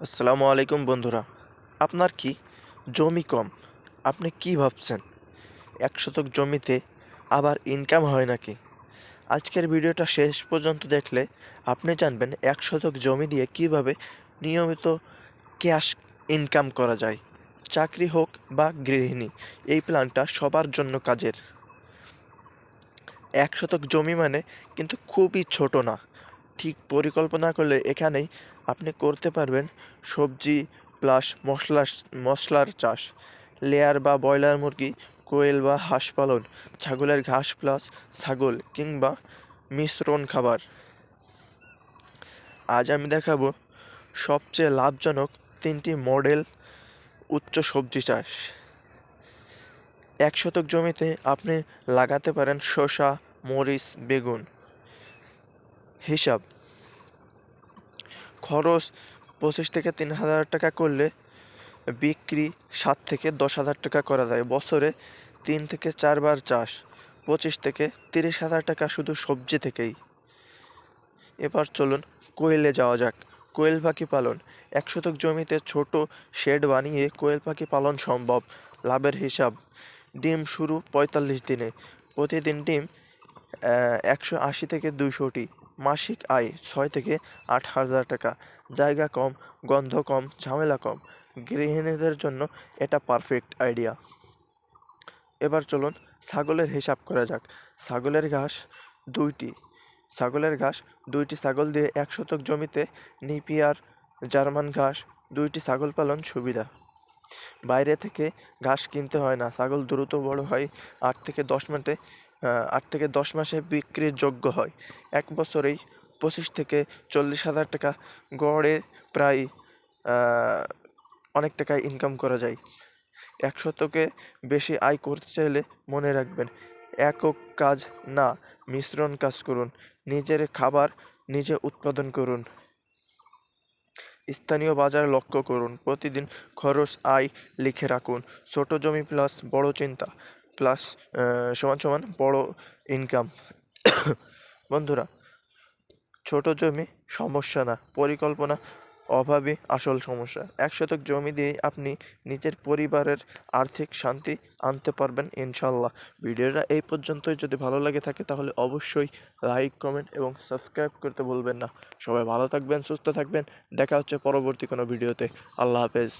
আসসালামু আলাইকুম বন্ধুরা। আপনার কি জমি কম? আপনি কি ভাবছেন? ১ শতক জমিতে আবার ইনকাম হয় নাকি? আজকের ভিডিওটা শেষ পর্যন্ত দেখলে আপনি জানবেন ১ শতক জমি দিয়ে কিভাবে নিয়মিত ক্যাশ ইনকাম করা যায়। চাকরি হোক বা গৃহিণী, এই প্ল্যানটা সবার জন্য কাজের। ১ শতক জমি মানে কিন্তু খুবই ছোট না। ঠিক পরিকল্পনা করলে এখানেই আপনি করতে পারবেন সবজি প্লাস মশলার চাষ, লেয়ার বা ব্রয়লার মুরগি, কোয়েল বা হাঁস পালন, ছাগলের ঘাস প্লাস ছাগল কিংবা মিশ্রণ খাবার। আজ আমি দেখাবো সবচেয়ে লাভজনক ৩টি মডেল উচ্চ সবজি চাষ। ১ শতক জমিতে আপনি লাগাতে পারেন শসা, মরিচ, বেগুন। হিসাব: খরচ ২৫,০০০-৩,০০০ টাকা করলে বিক্রি ৭,০০০-১০,০০০ টাকা করা যায়। বছরে ৩ থেকে ৪ বার চাষ, ২৫,০০০-৩০,০০০ টাকা শুধু সবজি থেকেই। এবার চলুন কোয়েলে যাওয়া যাক। কোয়েল পাখি পালন: ১ শতক জমিতে ছোট শেড বানিয়ে কোয়েল পাখি পালন সম্ভব। লাভের হিসাব: ডিম শুরু ৪৫ দিনে, প্রতিদিন ডিম ১৮০ থেকে ২০০টি। মাসিক আয় ৬ থেকে ৮ হাজার টাকা। জায়গা কম, গন্ধ কম, ঝামেলা কম। গৃহিণীদের জন্য এটা পারফেক্ট আইডিয়া। এবার চলুন ছাগলের হিসাব করা যাক। ছাগলের ঘাস ২টি। ছাগলের ঘাস ২টি ছাগল দিয়ে ১ শতক জমিতে নেপিয়ার, জার্মান ঘাস ২টি ছাগল পালন সুবিধা। বাইরে থেকে ঘাস কিনতে হয় না। ছাগল দ্রুত বড় হয়, ৮ থেকে ১০ মাসে ৮ থেকে ১০ মাসে বিক্রির যোগ্য হয়। ১ বছরেই ২৫ থেকে ৪০ হাজার টাকা, গড়ে প্রায় আ অনেক টাকা ইনকাম করা যায়। ১ শতকে বেশি আয় করতে চাইলে মনে রাখবেন, একক কাজ না, মিশ্রণ কাজ করুন। নিজের খাবার নিজে উৎপাদন করুন। স্থানীয় বাজার লক্ষ্য করুন। প্রতিদিন খরচ আয় লিখে রাখুন। ছোট জমি প্লাস বড় চিন্তা প্লাস বড় ইনকাম। বন্ধুরা, ছোট জমি সমস্যা না, পরিকল্পনা অভাবই আসল সমস্যা। ১ শতক জমি দিয়ে আপনি নিজের পরিবারের আর্থিক শান্তি আনতে পারবেন ইনশাল্লাহ। ভিডিওটা এই পর্যন্তই। যদি ভালো লাগে থাকে তাহলে অবশ্যই লাইক, কমেন্ট এবং সাবস্ক্রাইব করতে ভুলবেন না। সবাই ভালো থাকবেন, সুস্থ থাকবেন। দেখা হচ্ছে পরবর্তী কোনো ভিডিওতে। আল্লাহ হাফেজ।